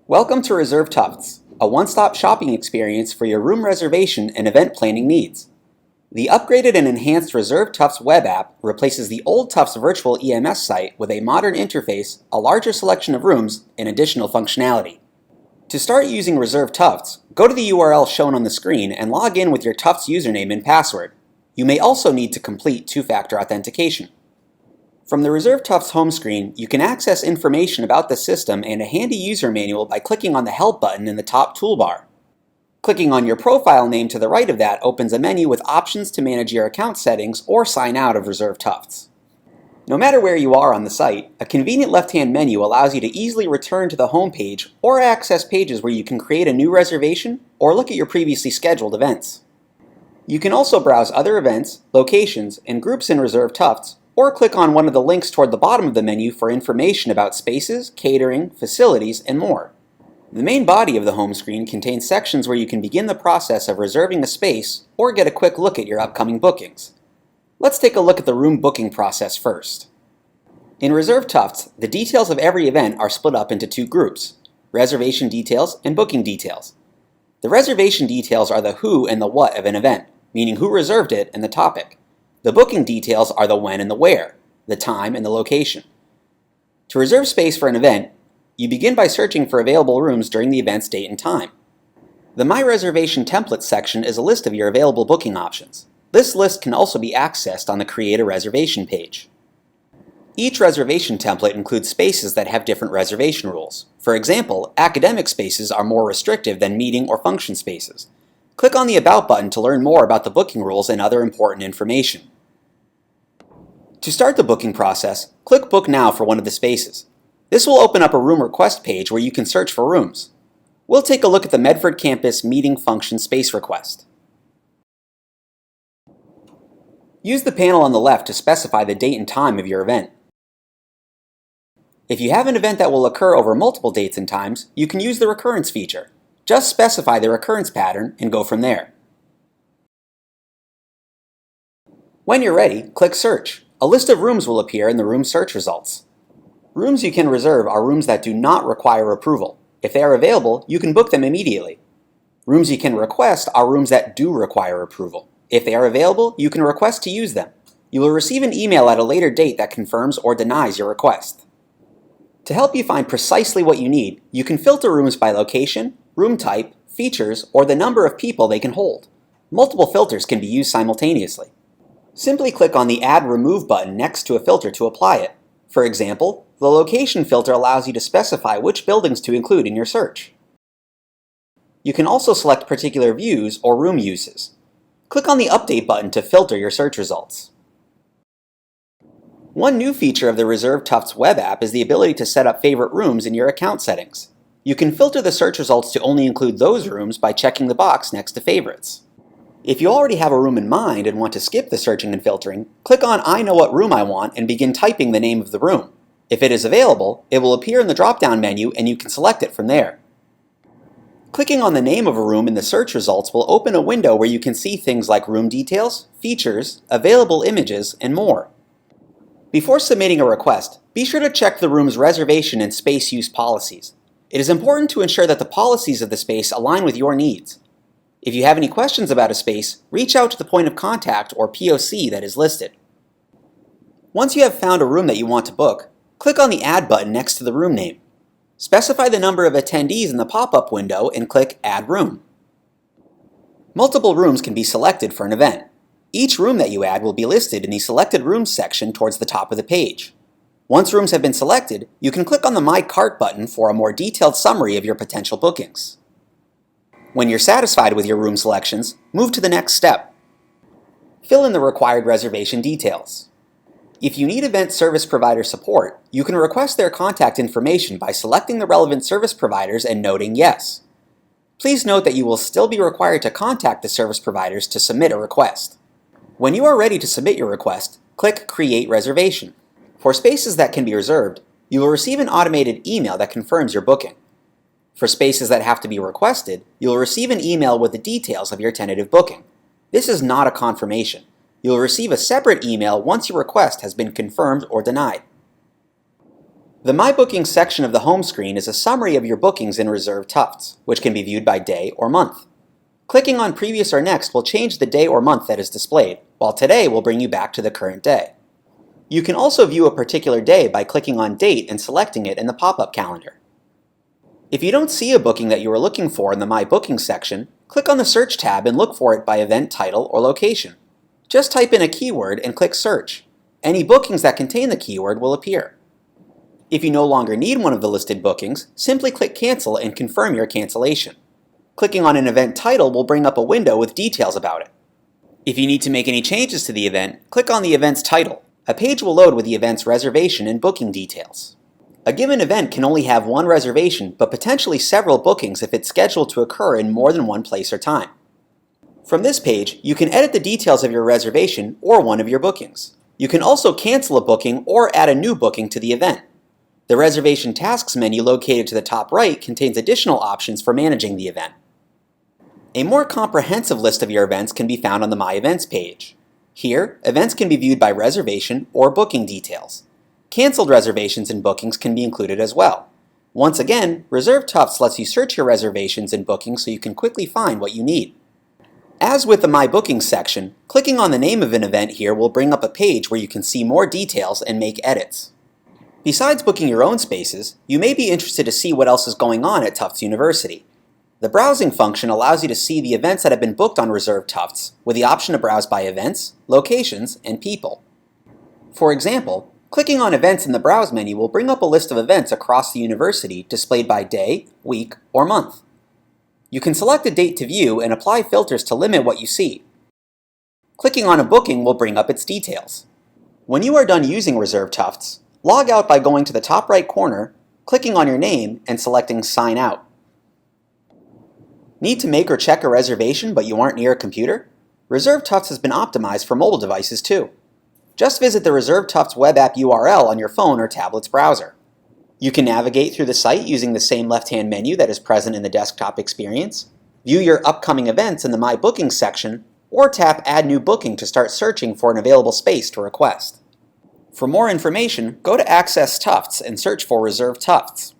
Welcome to Reserve Tufts, a one-stop shopping experience for your room reservation and event planning needs. The upgraded and enhanced Reserve Tufts web app replaces the old Tufts virtual EMS site with a modern interface, a larger selection of rooms, and additional functionality. To start using Reserve Tufts, go to the URL shown on the screen and log in with your Tufts username and password. You may also need to complete two-factor authentication. From the Reserve Tufts home screen, you can access information about the system and a handy user manual by clicking on the Help button in the top toolbar. Clicking on your profile name to the right of that opens a menu with options to manage your account settings or sign out of Reserve Tufts. No matter where you are on the site, a convenient left-hand menu allows you to easily return to the home page or access pages where you can create a new reservation or look at your previously scheduled events. You can also browse other events, locations, and groups in Reserve Tufts, or click on one of the links toward the bottom of the menu for information about spaces, catering, facilities, and more. The main body of the home screen contains sections where you can begin the process of reserving a space or get a quick look at your upcoming bookings. Let's take a look at the room booking process first. In Reserve Tufts, the details of every event are split up into two groups: reservation details and booking details. The reservation details are the who and the what of an event, meaning who reserved it and the topic. The booking details are the when and the where, the time and the location. To reserve space for an event, you begin by searching for available rooms during the event's date and time. The My Reservation Templates section is a list of your available booking options. This list can also be accessed on the Create a Reservation page. Each reservation template includes spaces that have different reservation rules. For example, academic spaces are more restrictive than meeting or function spaces. Click on the About button to learn more about the booking rules and other important information. To start the booking process, click Book Now for one of the spaces. This will open up a room request page where you can search for rooms. We'll take a look at the Medford Campus Meeting Function Space Request. Use the panel on the left to specify the date and time of your event. If you have an event that will occur over multiple dates and times, you can use the recurrence feature. Just specify the recurrence pattern and go from there. When you're ready, click Search. A list of rooms will appear in the room search results. Rooms you can reserve are rooms that do not require approval. If they are available, you can book them immediately. Rooms you can request are rooms that do require approval. If they are available, you can request to use them. You will receive an email at a later date that confirms or denies your request. To help you find precisely what you need, you can filter rooms by location, room type, features, or the number of people they can hold. Multiple filters can be used simultaneously. Simply click on the Add Remove button next to a filter to apply it. For example, the location filter allows you to specify which buildings to include in your search. You can also select particular views or room uses. Click on the Update button to filter your search results. One new feature of the Reserve Tufts web app is the ability to set up favorite rooms in your account settings. You can filter the search results to only include those rooms by checking the box next to Favorites. If you already have a room in mind and want to skip the searching and filtering, click on I know what room I want and begin typing the name of the room. If it is available, it will appear in the drop-down menu and you can select it from there. Clicking on the name of a room in the search results will open a window where you can see things like room details, features, available images, and more. Before submitting a request, be sure to check the room's reservation and space use policies. It is important to ensure that the policies of the space align with your needs. If you have any questions about a space, reach out to the point of contact or POC that is listed. Once you have found a room that you want to book, click on the Add button next to the room name. Specify the number of attendees in the pop-up window and click Add Room. Multiple rooms can be selected for an event. Each room that you add will be listed in the Selected Rooms section towards the top of the page. Once rooms have been selected, you can click on the My Cart button for a more detailed summary of your potential bookings. When you're satisfied with your room selections, move to the next step. Fill in the required reservation details. If you need event service provider support, you can request their contact information by selecting the relevant service providers and noting Yes. Please note that you will still be required to contact the service providers to submit a request. When you are ready to submit your request, click Create Reservation. For spaces that can be reserved, you will receive an automated email that confirms your booking. For spaces that have to be requested, you will receive an email with the details of your tentative booking. This is not a confirmation. You will receive a separate email once your request has been confirmed or denied. The My Bookings section of the home screen is a summary of your bookings in Reserve Tufts, which can be viewed by day or month. Clicking on Previous or Next will change the day or month that is displayed, while Today will bring you back to the current day. You can also view a particular day by clicking on Date and selecting it in the pop-up calendar. If you don't see a booking that you are looking for in the My Bookings section, click on the Search tab and look for it by event title or location. Just type in a keyword and click Search. Any bookings that contain the keyword will appear. If you no longer need one of the listed bookings, simply click Cancel and confirm your cancellation. Clicking on an event title will bring up a window with details about it. If you need to make any changes to the event, click on the event's title. A page will load with the event's reservation and booking details. A given event can only have one reservation, but potentially several bookings if it's scheduled to occur in more than one place or time. From this page, you can edit the details of your reservation or one of your bookings. You can also cancel a booking or add a new booking to the event. The Reservation Tasks menu located to the top right contains additional options for managing the event. A more comprehensive list of your events can be found on the My Events page. Here, events can be viewed by reservation or booking details. Canceled reservations and bookings can be included as well. Once again, Reserve Tufts lets you search your reservations and bookings so you can quickly find what you need. As with the My Bookings section, clicking on the name of an event here will bring up a page where you can see more details and make edits. Besides booking your own spaces, you may be interested to see what else is going on at Tufts University. The browsing function allows you to see the events that have been booked on Reserve Tufts, with the option to browse by events, locations, and people. For example, clicking on Events in the Browse menu will bring up a list of events across the university displayed by day, week, or month. You can select a date to view and apply filters to limit what you see. Clicking on a booking will bring up its details. When you are done using Reserve Tufts, log out by going to the top right corner, clicking on your name, and selecting Sign Out. Need to make or check a reservation but you aren't near a computer? Reserve Tufts has been optimized for mobile devices too. Just visit the Reserve Tufts web app URL on your phone or tablet's browser. You can navigate through the site using the same left-hand menu that is present in the desktop experience, view your upcoming events in the My Bookings section, or tap Add New Booking to start searching for an available space to request. For more information, go to Access Tufts and search for Reserve Tufts.